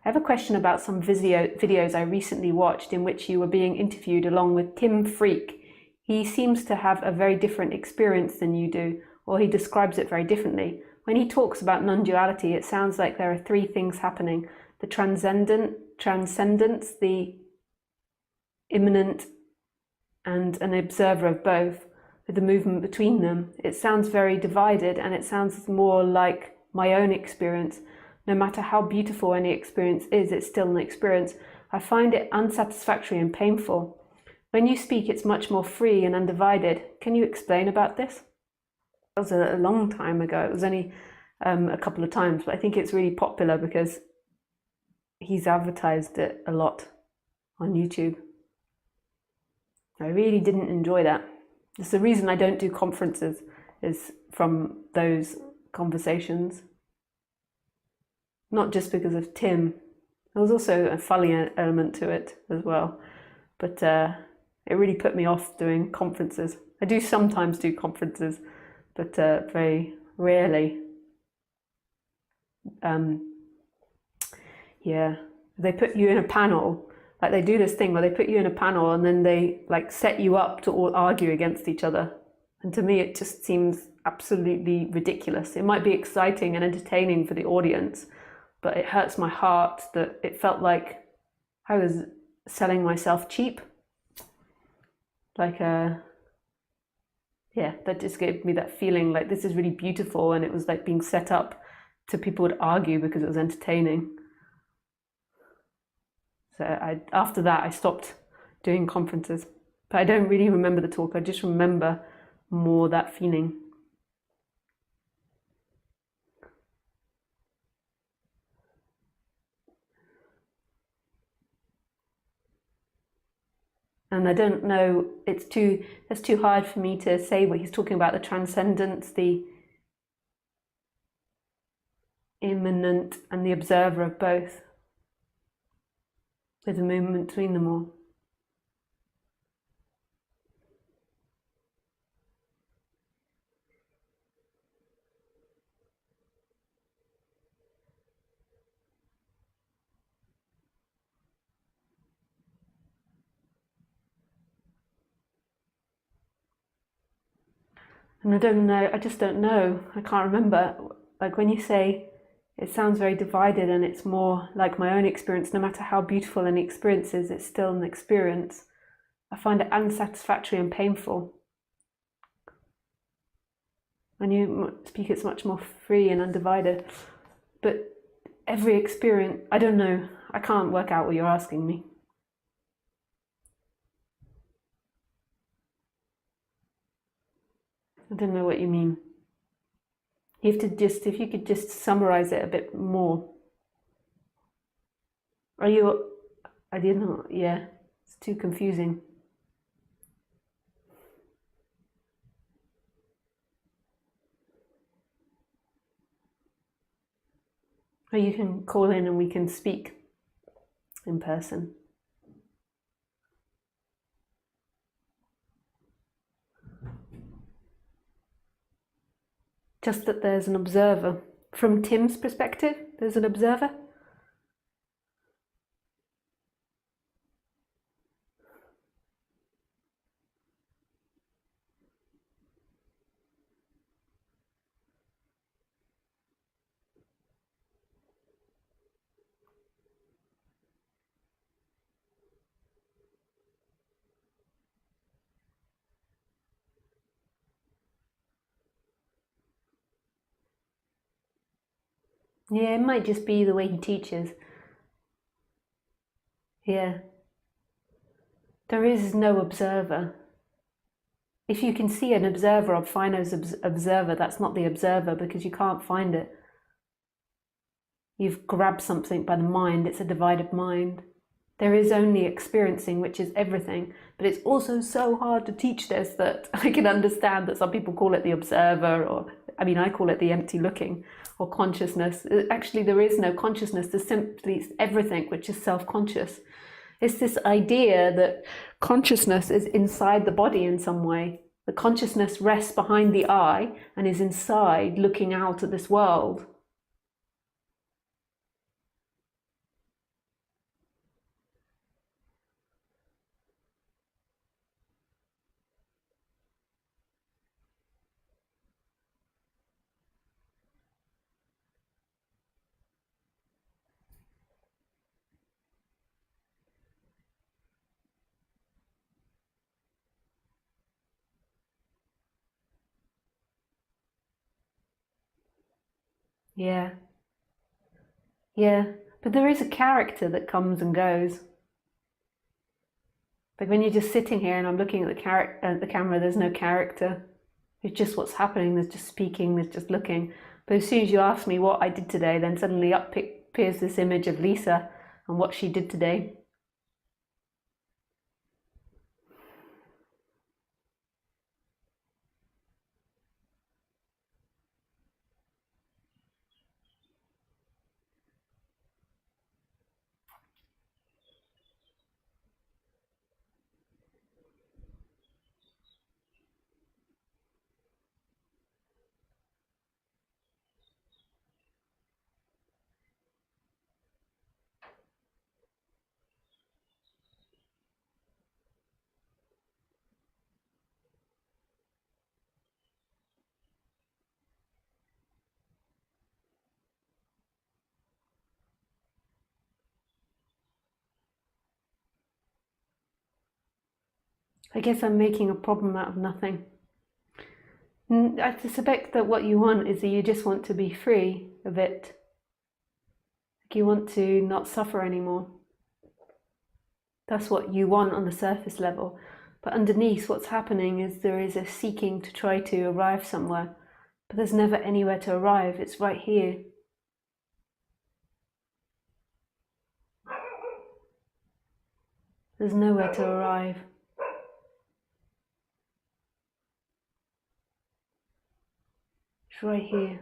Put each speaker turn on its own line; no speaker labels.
I have a question about some videos I recently watched in which you were being interviewed along with Tim Freak. He seems to have a very different experience than you do, or he describes it very differently. When he talks about non-duality, it sounds like there are three things happening: the transcendence, the immanent, and an observer of both, with the movement between them. It sounds very divided, and it sounds more like my own experience. No matter how beautiful any experience is, it's still an experience. I find it unsatisfactory and painful. When you speak, it's much more free and undivided. Can you explain about this? That was a long time ago. It was only a couple of times, but I think it's really popular because he's advertised it a lot on YouTube. I really didn't enjoy that. It's the reason I don't do conferences, is from those conversations. Not just because of Tim. There was also a funny element to it as well. But it really put me off doing conferences. I do sometimes do conferences, but very rarely. Yeah, they put you in a panel. Like, they do this thing where they put you in a panel and then they like set you up to all argue against each other. And to me, it just seems absolutely ridiculous. It might be exciting and entertaining for the audience, but it hurts my heart that it felt like I was selling myself cheap. Like, yeah, that just gave me that feeling like this is really beautiful, and it was like being set up to people would argue because it was entertaining. So after that, I stopped doing conferences. But I don't really remember the talk. I just remember more that feeling. And I don't know, that's too hard for me to say what he's talking about: the transcendence, the immanent, and the observer of both. There's a movement between them all. And I don't know, I just don't know. I can't remember. Like, when you say it sounds very divided and it's more like my own experience, no matter how beautiful an experience is, it's still an experience. I find it unsatisfactory and painful. When you speak, it's much more free and undivided. But every experience, I don't know, I can't work out what you're asking me. I don't know what you mean. You have to just, if you could just summarize it a bit more. Are you, I didn't know, yeah, it's too confusing. Or you can call in and we can speak in person. Just that there's an observer. From Tim's perspective, there's an observer. Yeah, it might just be the way he teaches. Yeah. There is no observer. If you can see an observer of Fino's observer, that's not the observer, because you can't find it. You've grabbed something by the mind. It's a divided mind. There is only experiencing, which is everything. But it's also so hard to teach this that I can understand that some people call it the observer, or, I mean, I call it the empty looking, or consciousness. Actually, there is no consciousness. There's simply everything, which is self-conscious. It's this idea that consciousness is inside the body in some way. The consciousness rests behind the eye and is inside, looking out at this world. Yeah. Yeah. But there is a character that comes and goes. Like when you're just sitting here and I'm looking at the camera, there's no character. It's just what's happening. There's just speaking, there's just looking. But as soon as you ask me what I did today, then suddenly up appears this image of Lisa and what she did today. I guess I'm making a problem out of nothing. I suspect that what you want is that you just want to be free of it. Like you want to not suffer anymore. That's what you want on the surface level. But underneath, what's happening is there is a seeking to try to arrive somewhere. But there's never anywhere to arrive. It's right here. There's nowhere to arrive. It's right here.